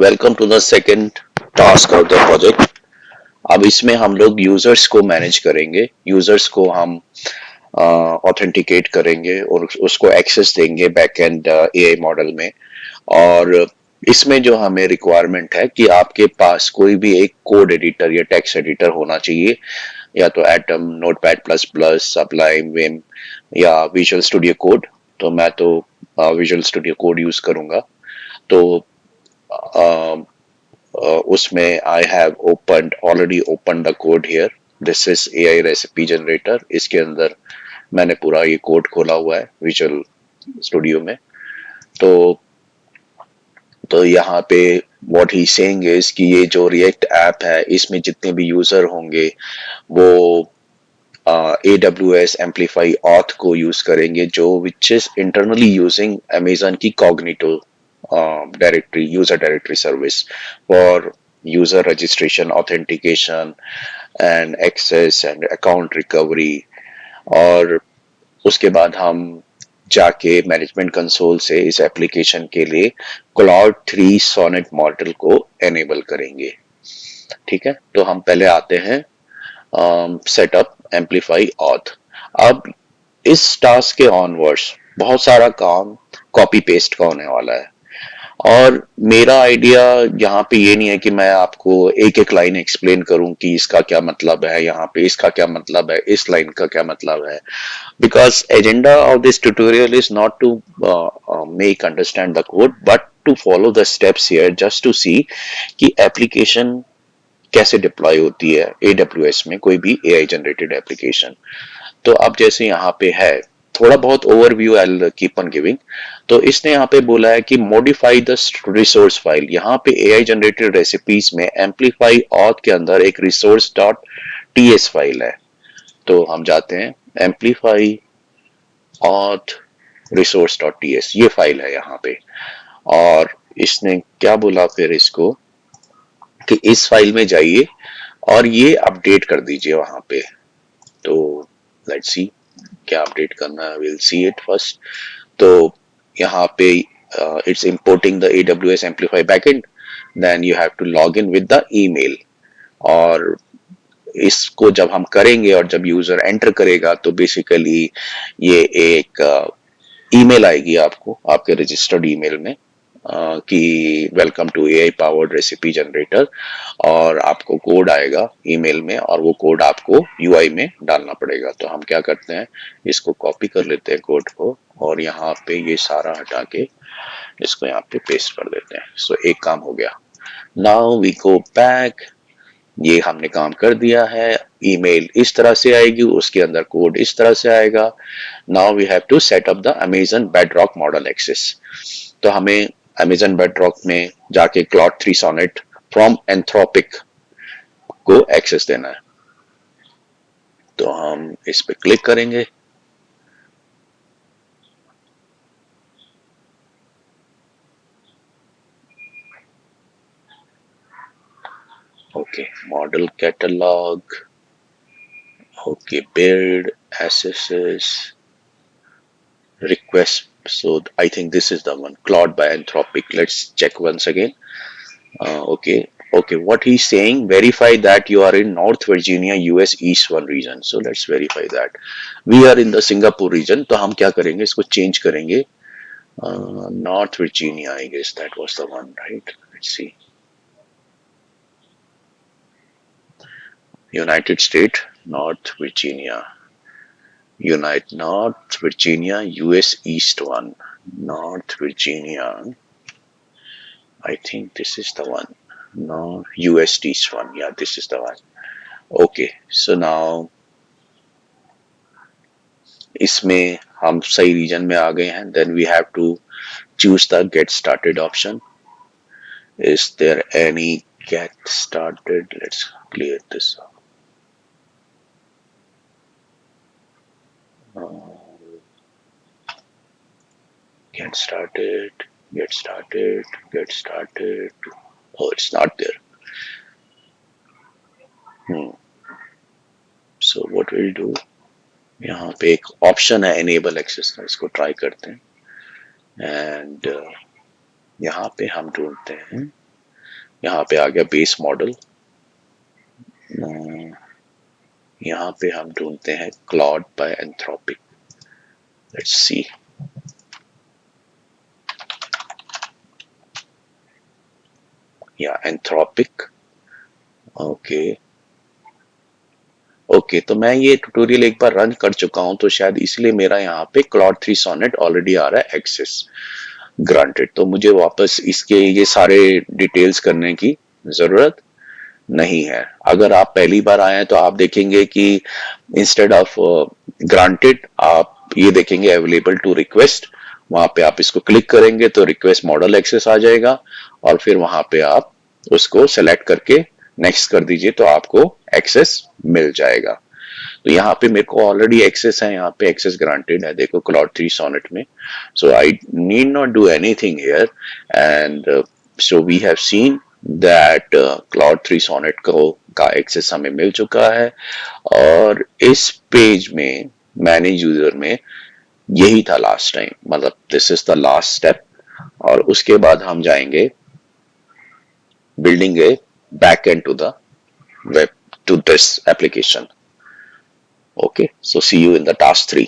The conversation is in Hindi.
Welcome to the second task of the project. अब इसमें हम लोग यूजर्स को मैनेज करेंगे। यूजर्स को हम ऑथेंटिकेट करेंगे और उसको एक्सेस देंगे बैकएंड एआई मॉडल में। और इसमें जो हमें रिक्वायरमेंट है कि आपके पास कोई भी एक कोड एडिटर या टेक्स्ट एडिटर होना चाहिए, या तो atom, notepad plus plus, Sublime, Vim या विजुअल स्टूडियो कोड। तो मैं तो विजुअल स्टूडियो कोड यूज करूंगा। तो उसमें I have opened already open the code here. This is AI recipe generator. इसके अंदर मैंने पूरा ये कोड खोला हुआ है विजुअल स्टूडियो में। तो यहाँ पे व्हाट ही सेइंग इज कि ये जो रिएक्ट ऐप है इसमें जितने भी यूजर होंगे वो AWS एम्पलीफाई ऑथ को यूज करेंगे, जो which is internally using Amazon की Cognito directory, user directory service for user registration, authentication and access and account recovery. और उसके बाद हम जाके मैनेजमेंट कंसोल से इस एप्लीकेशन के लिए क्लाउड 3 सोनेट मॉडल को एनेबल करेंगे। ठीक है, तो हम पहले आते हैं सेटअप एम्पलीफाई ऑथ। अब इस टास्क के ऑनवर्ड्स बहुत सारा काम कॉपी पेस्ट का होने वाला है। और मेरा आइडिया यहाँ पे ये नहीं है कि मैं आपको एक एक लाइन एक्सप्लेन करूं कि इसका क्या मतलब है, यहाँ पे इसका क्या मतलब है, इस लाइन का क्या मतलब है। Because agenda of this tutorial is not to make understand the code but to follow the steps here just to see कि एप्लीकेशन कैसे डिप्लॉय होती है AWS में, कोई भी AI जनरेटेड एप्लीकेशन। तो अब जैसे यहाँ पे है थोड़ा बहुत overview I will keep on giving. तो इसने यहाँ पे बोला है कि मॉडिफाई द रिसोर्स फाइल। यहाँ पे AI जनरेटेड रेसिपीज में एम्पलीफाई ऑथ के अंदर एक रिसोर्स डॉट टीएस फाइल है। तो हम जाते हैं amplify auth resource dot TS, ये फाइल है यहाँ पे। और इसने क्या बोला फिर इसको कि इस फाइल में जाइए और ये अपडेट कर दीजिए वहां पे। तो लेट्स सी क्या अपडेट करना है, विल सी इट फर्स्ट। तो यहाँ पे it's importing the AWS amplify backend, then you have to log in with the email. और इसको जब हम करेंगे और जब यूजर एंटर करेगा तो बेसिकली ये एक ईमेल आएगी आपको आपके रजिस्टर्ड ईमेल में कि welcome to AI powered recipe generator. और आपको कोड आएगा ईमेल में और वो कोड आपको UI में डालना पड़ेगा। तो हम क्या करते हैं, इसको कॉपी कर लेते हैं कोड को और यहाँ पे ये सारा हटा के इसको यहाँ पे पेस्ट कर देते हैं। सो एक काम हो गया। Now we go back. ये हमने काम कर दिया है। ईमेल इस तरह से आएगी, उसके अंदर कोड इस तरह से आएगा। Now we have to set up the Amazon Bedrock model access. तो हमें अमेजन बेडरॉक में जाके क्लाउड 3 सोनेट फ्रॉम एंथ्रोपिक को एक्सेस देना है। तो हम इस पे क्लिक करेंगे। Okay, model catalog, okay, build, एसएसएस, request. So I think this is the one, Claude by Anthropic. Let's check once again. Okay, okay. What he's saying, verify that you are in North Virginia, US East 1 region. So let's verify that. We are in the Singapore region. तो हम क्या करेंगे, इसको change करेंगे. North Virginia, I guess that was the one, right? Let's see. United States, North Virginia. North Virginia, US East 1. North Virginia. I think this is the one. No, USD is one. Yeah, this is the one. Okay, so now इसमें हम सही रीजन में आ गए हैं. Then we have to choose the get started option. Is there any get started? Let's clear this up. Get started, get started, get started. Oh, it's not there. So what we'll do, यहाँ पे एक ऑप्शन है enable access का, इसको ट्राई करते हैं. एंड यहाँ पे हम ढूंढते हैं यहाँ पे आ गया बेस मॉडल। यहाँ पे हम ढूंढते हैं Claude by Anthropic. Let's see. या एंथ्रोपिक। ओके। ओके, तो मैं ये ट्यूटोरियल एक बार रन कर चुका हूं, तो शायद इसलिए मेरा यहाँ पे क्लॉड 3 सोनेट ऑलरेडी आ रहा है एक्सेस ग्रांटेड। तो मुझे वापस इसके ये सारे डिटेल्स करने की जरूरत नहीं है। अगर आप पहली बार आए हैं तो आप देखेंगे कि इंस्टेड ऑफ ग्रांटेड आप ये देखेंगे अवेलेबल टू रिक्वेस्ट। वहां पे आप इसको क्लिक करेंगे तो रिक्वेस्ट मॉडल एक्सेस आ जाएगा, और फिर वहां पे आप उसको सेलेक्ट करके नेक्स्ट कर दीजिए तो आपको एक्सेस मिल जाएगा। तो यहाँ पे मेरे को ऑलरेडी एक्सेस है, यहाँ पे एक्सेस ग्रांटेड है, देखो क्लाउड 3 सोनेट में। So I need not do anything here, and so we have seen that Claude 3 Sonnet को का एक्सेस हमें मिल चुका है। और इस पेज में मैनेज यूजर में यही था लास्ट टाइम, मतलब this is the last step. और उसके बाद हम जाएंगे building a backend to the web, to this application. Okay, so see you in the task 3.